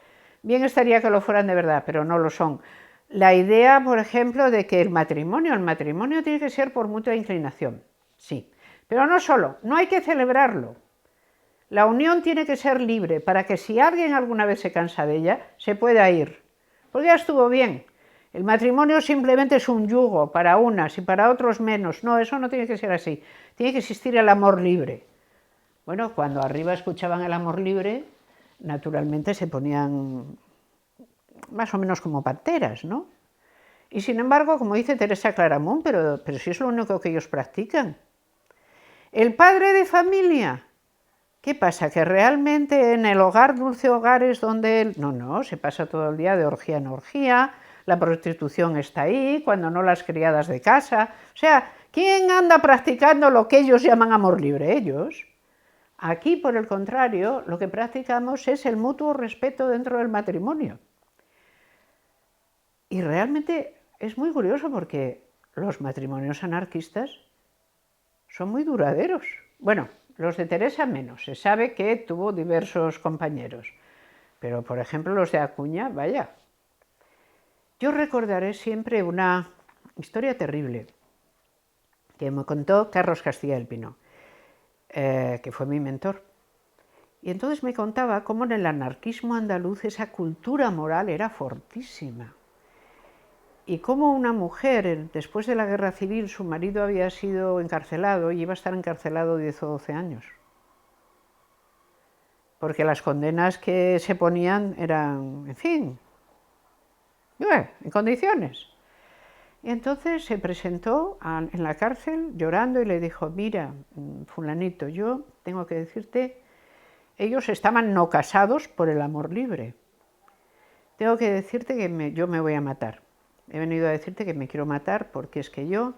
[SPEAKER 1] Bien estaría que lo fueran de verdad, pero no lo son. La idea, por ejemplo, de que el matrimonio tiene que ser por mutua inclinación, sí. Pero no solo, no hay que celebrarlo. La unión tiene que ser libre para que si alguien alguna vez se cansa de ella, se pueda ir. Porque ya estuvo bien. El matrimonio simplemente es un yugo para unas y para otros menos. No, eso no tiene que ser así. Tiene que existir el amor libre. Bueno, cuando arriba escuchaban el amor libre, naturalmente se ponían más o menos como panteras, ¿no? Y sin embargo, como dice Teresa Claramunt, pero si es lo único que ellos practican. El padre de familia, ¿qué pasa? ¿Que realmente en el hogar, dulce hogar, es donde él? No, se pasa todo el día de orgía en orgía, la prostitución está ahí, cuando no las criadas de casa. O sea, ¿quién anda practicando lo que ellos llaman amor libre? Ellos. Aquí, por el contrario, lo que practicamos es el mutuo respeto dentro del matrimonio. Y realmente es muy curioso porque los matrimonios anarquistas son muy duraderos. Bueno, los de Teresa menos, se sabe que tuvo diversos compañeros, pero por ejemplo los de Acuña, vaya. Yo recordaré siempre una historia terrible que me contó Carlos Castilla del Pino, que fue mi mentor. Y entonces me contaba cómo en el anarquismo andaluz esa cultura moral era fortísima. Y cómo una mujer, después de la guerra civil, su marido había sido encarcelado y iba a estar encarcelado 10 o 12 años. porque las condenas que se ponían eran, en fin, en condiciones. Y entonces se presentó en la cárcel llorando y le dijo, mira, fulanito, yo tengo que decirte, ellos estaban no casados por el amor libre. Tengo que decirte que yo me voy a matar. He venido a decirte que me quiero matar porque es que yo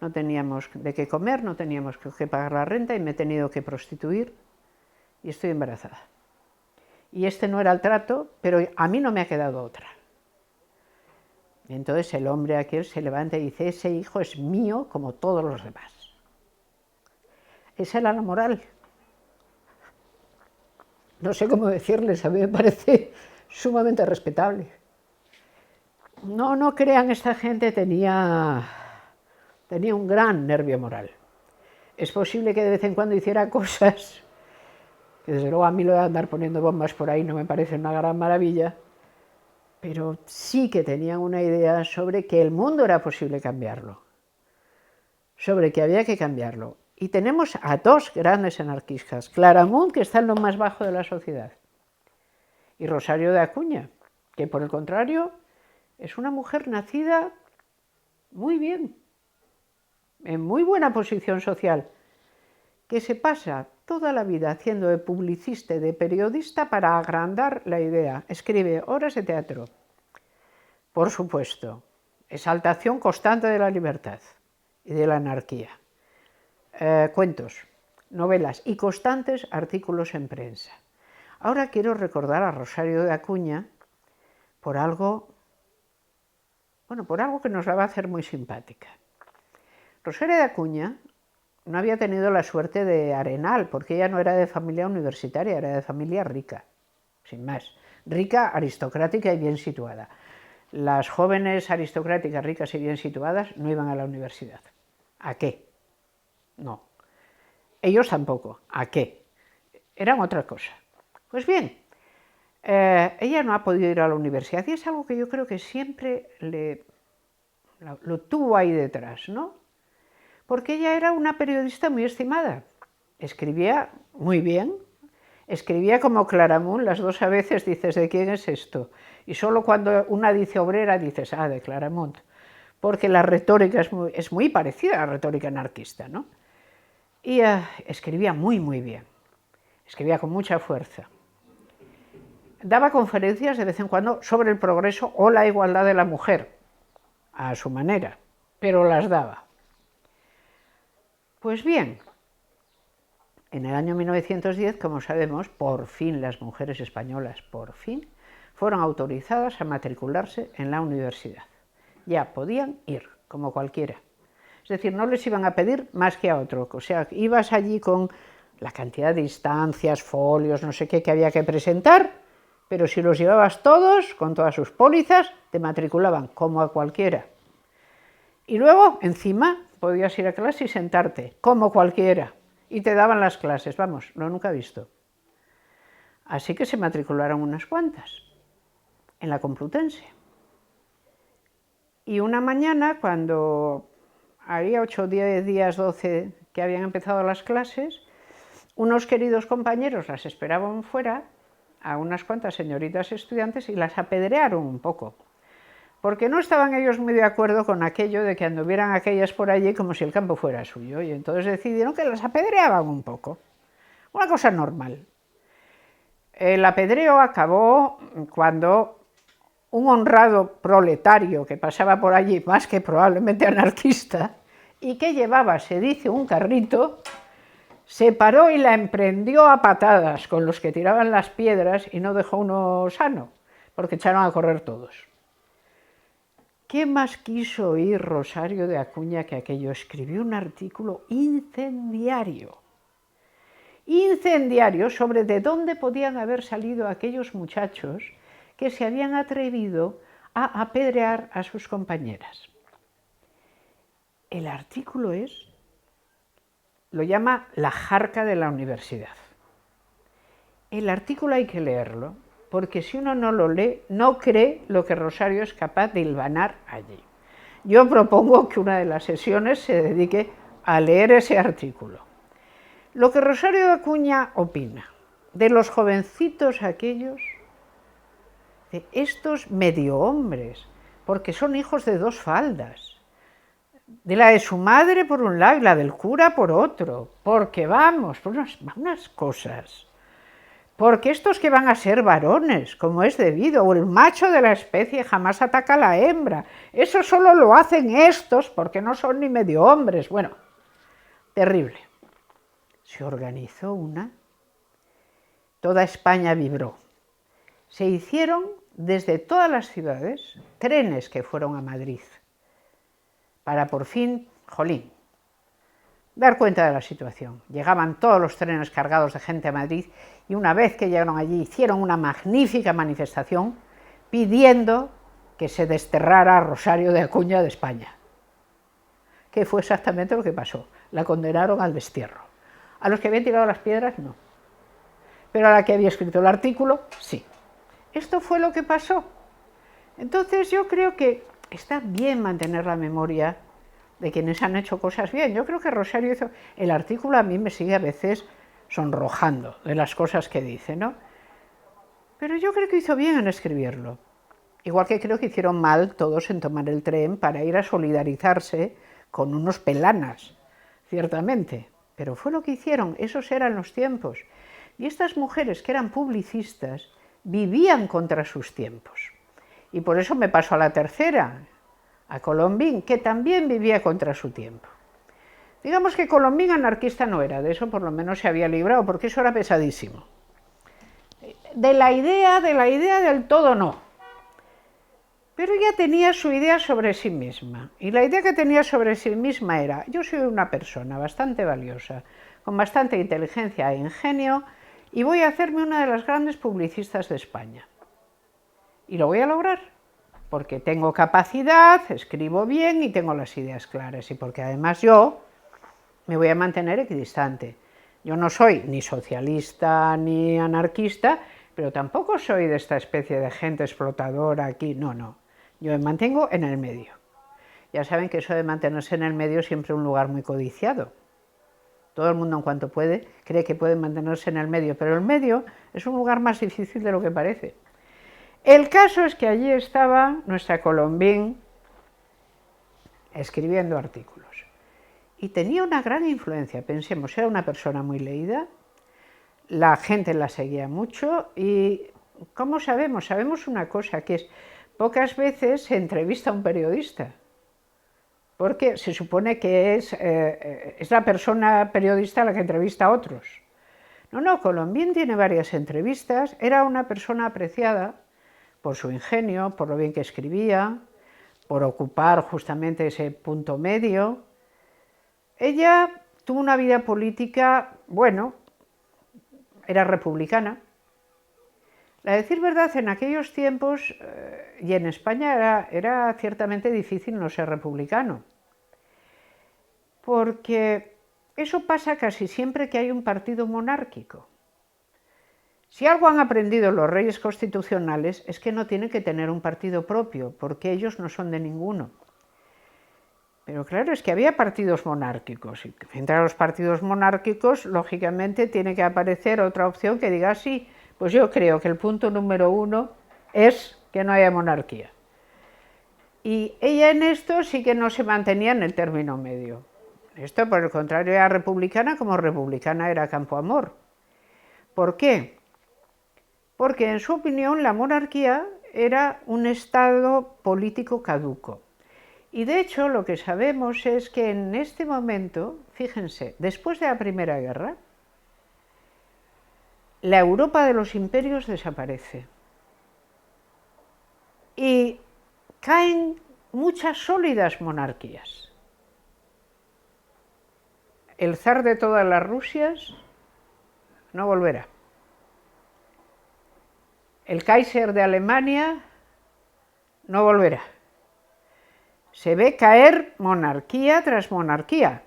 [SPEAKER 1] no teníamos de qué comer, no teníamos que pagar la renta y me he tenido que prostituir y estoy embarazada. Y este no era el trato, pero a mí no me ha quedado otra. Entonces el hombre aquel se levanta y dice, ese hijo es mío como todos los demás. Esa era la moral. No sé cómo decirles, a mí me parece sumamente respetable. No crean, esta gente tenía un gran nervio moral. Es posible que de vez en cuando hiciera cosas, que desde luego a mí lo de andar poniendo bombas por ahí no me parece una gran maravilla, pero sí que tenían una idea sobre que el mundo era posible cambiarlo, sobre que había que cambiarlo. Y tenemos a dos grandes anarquistas, Claramunt, que está en lo más bajo de la sociedad, y Rosario de Acuña, que por el contrario es una mujer nacida muy bien, en muy buena posición social, que se pasa toda la vida haciendo de publicista y de periodista para agrandar la idea. Escribe obras de teatro, por supuesto, exaltación constante de la libertad y de la anarquía, cuentos, novelas y constantes artículos en prensa. Ahora quiero recordar a Rosario de Acuña por algo que nos la va a hacer muy simpática. Rosario de Acuña no había tenido la suerte de Arenal, porque ella no era de familia universitaria, era de familia rica, sin más. Rica, aristocrática y bien situada. Las jóvenes aristocráticas, ricas y bien situadas no iban a la universidad. ¿A qué? No. Ellos tampoco. ¿A qué? Eran otra cosa. Pues bien, ella no ha podido ir a la universidad y es algo que yo creo que siempre lo tuvo ahí detrás, ¿no? Porque ella era una periodista muy estimada, escribía muy bien, escribía como Claramunt, las dos a veces dices, ¿de quién es esto? Y solo cuando una dice obrera dices, de Claramunt, porque la retórica es muy parecida a la retórica anarquista, ¿no? Y escribía muy bien, escribía con mucha fuerza. Daba conferencias de vez en cuando sobre el progreso o la igualdad de la mujer, a su manera, pero las daba. Pues bien, en el año 1910, como sabemos, por fin las mujeres españolas, por fin, fueron autorizadas a matricularse en la universidad. Ya podían ir, como cualquiera. Es decir, no les iban a pedir más que a otro. O sea, ibas allí con la cantidad de instancias, folios, no sé qué, que había que presentar, pero si los llevabas todos, con todas sus pólizas, te matriculaban, como a cualquiera. Y luego, encima, podías ir a clase y sentarte, como cualquiera, y te daban las clases, vamos, lo nunca he visto. Así que se matricularon unas cuantas, en la Complutense. Y una mañana, cuando había 8, 10 días, 12 que habían empezado las clases, unos queridos compañeros las esperaban fuera, a unas cuantas señoritas estudiantes, y las apedrearon un poco. Porque no estaban ellos muy de acuerdo con aquello de que anduvieran aquellas por allí como si el campo fuera suyo, y entonces decidieron que las apedreaban un poco. Una cosa normal. El apedreo acabó cuando un honrado proletario que pasaba por allí, más que probablemente anarquista, y que llevaba, se dice, un carrito, se paró y la emprendió a patadas con los que tiraban las piedras y no dejó uno sano, porque echaron a correr todos. ¿Qué más quiso oír Rosario de Acuña que aquello? Escribió un artículo incendiario sobre de dónde podían haber salido aquellos muchachos que se habían atrevido a apedrear a sus compañeras. El artículo lo llama La jarca de la universidad. El artículo hay que leerlo, porque si uno no lo lee, no cree lo que Rosario es capaz de hilvanar allí. Yo propongo que una de las sesiones se dedique a leer ese artículo. Lo que Rosario de Acuña opina de los jovencitos aquellos, de estos medio hombres, porque son hijos de dos faldas, de la de su madre por un lado y la del cura por otro, porque vamos, por unas cosas, porque estos que van a ser varones, como es debido, o el macho de la especie jamás ataca a la hembra, eso solo lo hacen estos porque no son ni medio hombres, bueno, terrible. Se organizó toda España vibró. Se hicieron desde todas las ciudades trenes que fueron a Madrid para por fin, jolín, dar cuenta de la situación. Llegaban todos los trenes cargados de gente a Madrid y una vez que llegaron allí hicieron una magnífica manifestación pidiendo que se desterrara a Rosario de Acuña de España, que fue exactamente lo que pasó. La condenaron al destierro. A los que habían tirado las piedras, no. Pero a la que había escrito el artículo, sí. Esto fue lo que pasó. Entonces yo creo que está bien mantener la memoria de quienes han hecho cosas bien. Yo creo que Rosario hizo... El artículo a mí me sigue a veces sonrojando de las cosas que dice, ¿no? Pero yo creo que hizo bien en escribirlo. Igual que creo que hicieron mal todos en tomar el tren para ir a solidarizarse con unos pelanas, ciertamente. Pero fue lo que hicieron, esos eran los tiempos. Y estas mujeres que eran publicistas vivían contra sus tiempos. Y por eso me paso a la tercera, a Colombín, que también vivía contra su tiempo. Digamos que Colombín anarquista no era, de eso por lo menos se había librado, porque eso era pesadísimo. De la idea del todo no. Pero ella tenía su idea sobre sí misma, y la idea que tenía sobre sí misma era: yo soy una persona bastante valiosa, con bastante inteligencia e ingenio, y voy a hacerme una de las grandes publicistas de España. Y lo voy a lograr, porque tengo capacidad, escribo bien y tengo las ideas claras, y porque además yo me voy a mantener equidistante. Yo no soy ni socialista ni anarquista, pero tampoco soy de esta especie de gente explotadora aquí, no, no. Yo me mantengo en el medio. Ya saben que eso de mantenerse en el medio es siempre un lugar muy codiciado. Todo el mundo en cuanto puede cree que puede mantenerse en el medio, pero el medio es un lugar más difícil de lo que parece. El caso es que allí estaba nuestra Colombín escribiendo artículos. Y tenía una gran influencia, pensemos, era una persona muy leída, la gente la seguía mucho y, ¿cómo sabemos? Sabemos una cosa, que es, pocas veces se entrevista a un periodista, porque se supone que es la persona periodista la que entrevista a otros. No, Colombín tiene varias entrevistas, era una persona apreciada por su ingenio, por lo bien que escribía, por ocupar justamente ese punto medio. Ella tuvo una vida política, bueno, era republicana. A decir verdad, en aquellos tiempos y en España era ciertamente difícil no ser republicano, porque eso pasa casi siempre que hay un partido monárquico. Si algo han aprendido los reyes constitucionales es que no tienen que tener un partido propio, porque ellos no son de ninguno. Pero claro, es que había partidos monárquicos, y entre los partidos monárquicos, lógicamente, tiene que aparecer otra opción que diga: sí, pues yo creo que el punto número 1 es que no haya monarquía. Y ella en esto sí que no se mantenía en el término medio. Esto, por el contrario, era republicana, como republicana era Campoamor. ¿Por qué? Porque, en su opinión, la monarquía era un estado político caduco. Y de hecho lo que sabemos es que en este momento, fíjense, después de la Primera Guerra, la Europa de los imperios desaparece y caen muchas sólidas monarquías. El zar de todas las Rusias no volverá. El Kaiser de Alemania no volverá. Se ve caer monarquía tras monarquía.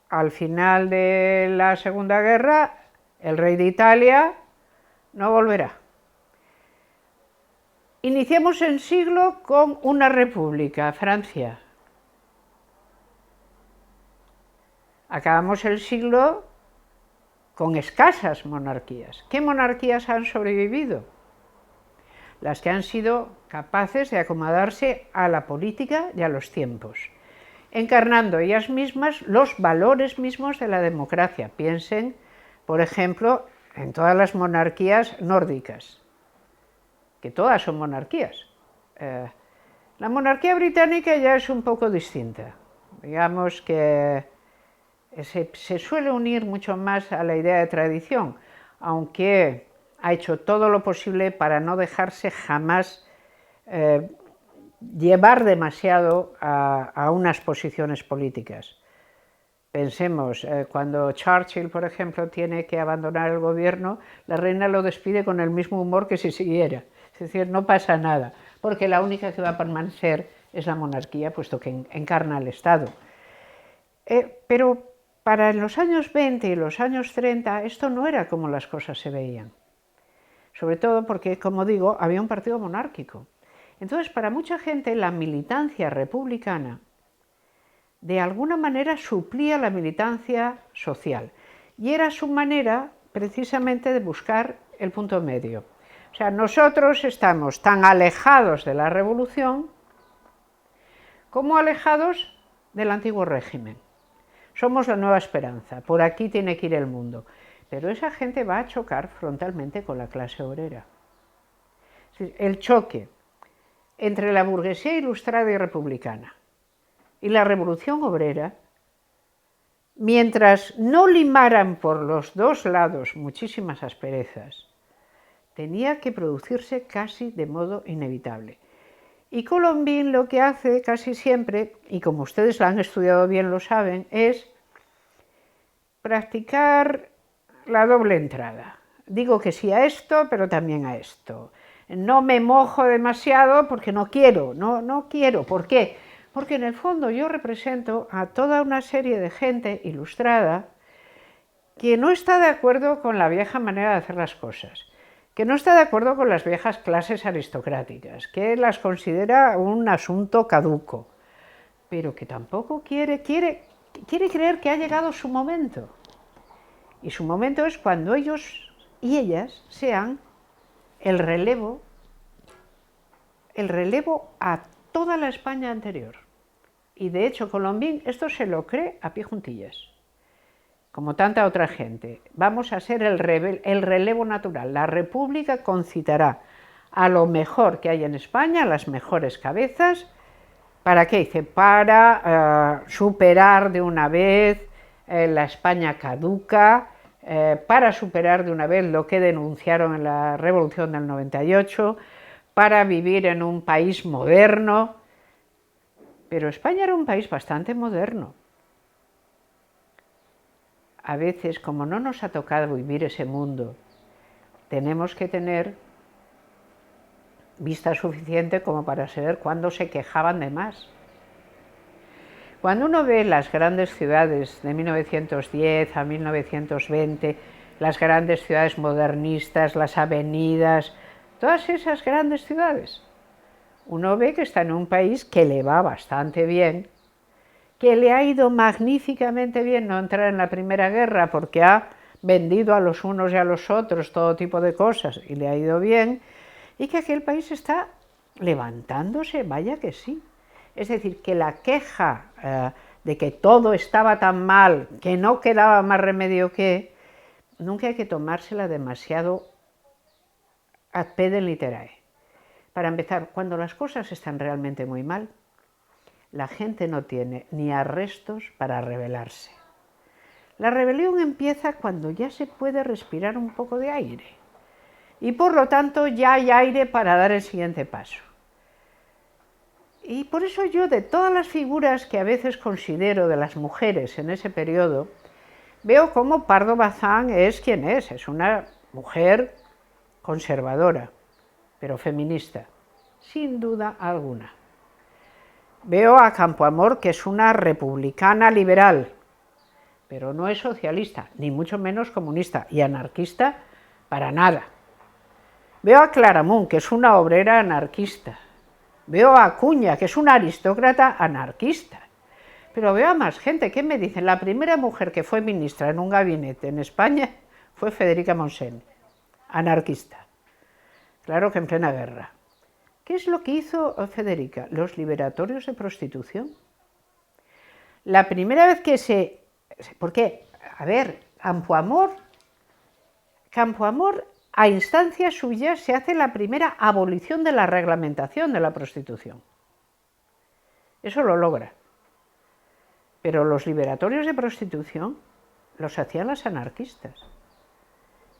[SPEAKER 1] Al final de la Segunda Guerra, el rey de Italia no volverá. Iniciamos el siglo con una república, Francia. Acabamos el siglo con escasas monarquías. ¿Qué monarquías han sobrevivido? Las que han sido capaces de acomodarse a la política y a los tiempos, encarnando ellas mismas los valores mismos de la democracia. Piensen, por ejemplo, en todas las monarquías nórdicas, que todas son monarquías. La monarquía británica ya es un poco distinta. Digamos que se suele unir mucho más a la idea de tradición, aunque ha hecho todo lo posible para no dejarse jamás llevar demasiado a unas posiciones políticas. Pensemos, cuando Churchill, por ejemplo, tiene que abandonar el gobierno, la reina lo despide con el mismo humor que si siguiera. Es decir, no pasa nada, porque la única que va a permanecer es la monarquía, puesto que encarna el Estado. Pero para los años 20 y los años 30 esto no era como las cosas se veían. Sobre todo porque, como digo, había un partido monárquico. Entonces, para mucha gente, la militancia republicana de alguna manera suplía la militancia social. Y era su manera, precisamente, de buscar el punto medio. O sea, nosotros estamos tan alejados de la revolución como alejados del antiguo régimen. Somos la nueva esperanza, por aquí tiene que ir el mundo. Pero esa gente va a chocar frontalmente con la clase obrera. El choque entre la burguesía ilustrada y republicana y la revolución obrera, mientras no limaran por los dos lados muchísimas asperezas, tenía que producirse casi de modo inevitable. Y Colombín lo que hace casi siempre, y como ustedes lo han estudiado bien lo saben, es practicar la doble entrada. Digo que sí a esto, pero también a esto. No me mojo demasiado porque no quiero, no quiero. ¿Por qué? Porque en el fondo yo represento a toda una serie de gente ilustrada que no está de acuerdo con la vieja manera de hacer las cosas, que no está de acuerdo con las viejas clases aristocráticas, que las considera un asunto caduco, pero que tampoco quiere creer que ha llegado su momento. Y su momento es cuando ellos y ellas sean el relevo a toda la España anterior. Y de hecho Colombín esto se lo cree a pie juntillas, como tanta otra gente. Vamos a ser el relevo natural. La República concitará a lo mejor que hay en España, las mejores cabezas. ¿Para qué? Dice, para superar de una vez la España caduca, para superar de una vez lo que denunciaron en la Revolución del 98, para vivir en un país moderno. Pero España era un país bastante moderno. A veces, como no nos ha tocado vivir ese mundo, tenemos que tener vista suficiente como para saber cuándo se quejaban de más. Cuando uno ve las grandes ciudades de 1910 a 1920, las grandes ciudades modernistas, las avenidas, todas esas grandes ciudades, uno ve que está en un país que le va bastante bien, que le ha ido magníficamente bien no entrar en la Primera Guerra porque ha vendido a los unos y a los otros todo tipo de cosas y le ha ido bien, y que aquel país está levantándose, vaya que sí. Es decir, que la queja de que todo estaba tan mal, que no quedaba más remedio que, nunca hay que tomársela demasiado ad pedem literae. Para empezar, cuando las cosas están realmente muy mal, la gente no tiene ni arrestos para rebelarse. La rebelión empieza cuando ya se puede respirar un poco de aire y por lo tanto ya hay aire para dar el siguiente paso. Y por eso yo, de todas las figuras que a veces considero de las mujeres en ese periodo, veo cómo Pardo Bazán es quien es una mujer conservadora, pero feminista, sin duda alguna. Veo a Campoamor, que es una republicana liberal, pero no es socialista, ni mucho menos comunista, y anarquista para nada. Veo a Claramunt, que es una obrera anarquista. Veo a Acuña, que es una aristócrata anarquista. Pero veo a más gente. ¿Qué me dicen? La primera mujer que fue ministra en un gabinete en España fue Federica Montseny, anarquista. Claro que en plena guerra. ¿Qué es lo que hizo Federica? Los liberatorios de prostitución. La primera vez que se... ¿Por qué? A ver, Campo Amor, a instancia suya, se hace la primera abolición de la reglamentación de la prostitución. Eso lo logra. Pero los liberatorios de prostitución los hacían las anarquistas.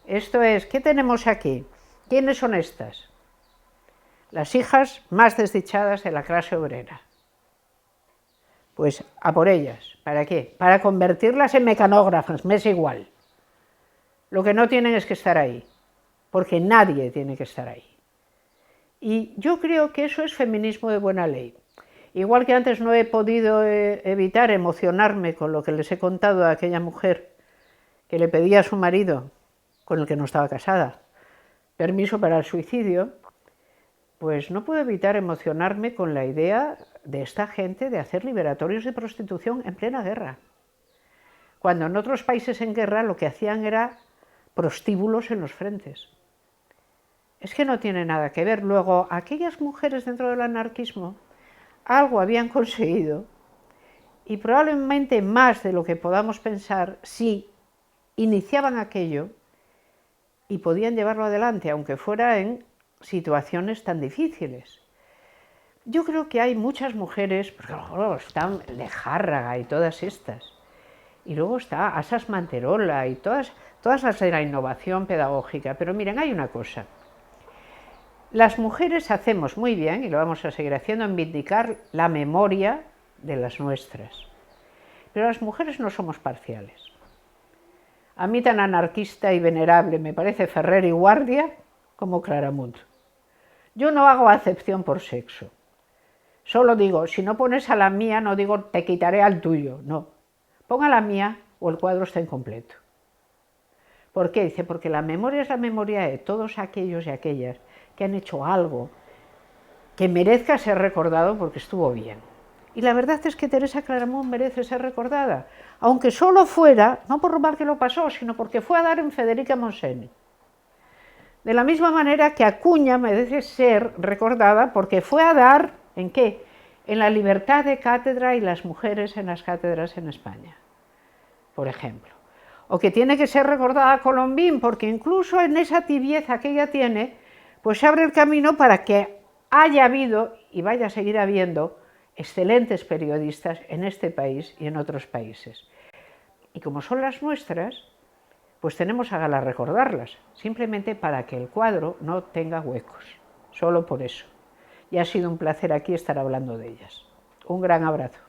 [SPEAKER 1] Esto es, ¿qué tenemos aquí? ¿Quiénes son estas? Las hijas más desdichadas de la clase obrera. Pues a por ellas. ¿Para qué? Para convertirlas en mecanógrafas, me es igual. Lo que no tienen es que estar ahí, porque nadie tiene que estar ahí. Y yo creo que eso es feminismo de buena ley. Igual que antes no he podido evitar emocionarme con lo que les he contado a aquella mujer que le pedía a su marido, con el que no estaba casada, permiso para el suicidio, pues no puedo evitar emocionarme con la idea de esta gente de hacer liberatorios de prostitución en plena guerra. Cuando en otros países en guerra lo que hacían era prostíbulos en los frentes. Es que no tiene nada que ver. Luego, aquellas mujeres dentro del anarquismo algo habían conseguido, y probablemente más de lo que podamos pensar, si iniciaban aquello y podían llevarlo adelante, aunque fuera en situaciones tan difíciles. Yo creo que hay muchas mujeres, porque luego están Lejárraga y todas estas, y luego está Asas Manterola y todas las de la innovación pedagógica, pero miren, hay una cosa. Las mujeres hacemos muy bien, y lo vamos a seguir haciendo, en vindicar la memoria de las nuestras. Pero las mujeres no somos parciales. A mí tan anarquista y venerable me parece Ferrer y Guardia como Claramunt. Yo no hago acepción por sexo. Solo digo, si no pones a la mía, no digo te quitaré al tuyo, no. Ponga la mía o el cuadro está incompleto. ¿Por qué? Dice, porque la memoria es la memoria de todos aquellos y aquellas que han hecho algo que merezca ser recordado porque estuvo bien. Y la verdad es que Teresa Claramunt merece ser recordada, aunque solo fuera, no por lo mal que lo pasó, sino porque fue a dar en Federica Montseny. De la misma manera que Acuña merece ser recordada porque fue a dar, ¿en qué? En la libertad de cátedra y las mujeres en las cátedras en España, por ejemplo. O que tiene que ser recordada Colombín, porque incluso en esa tibieza que ella tiene, pues se abre el camino para que haya habido y vaya a seguir habiendo excelentes periodistas en este país y en otros países. Y como son las nuestras, pues tenemos a gala recordarlas, simplemente para que el cuadro no tenga huecos, solo por eso. Y ha sido un placer aquí estar hablando de ellas. Un gran abrazo.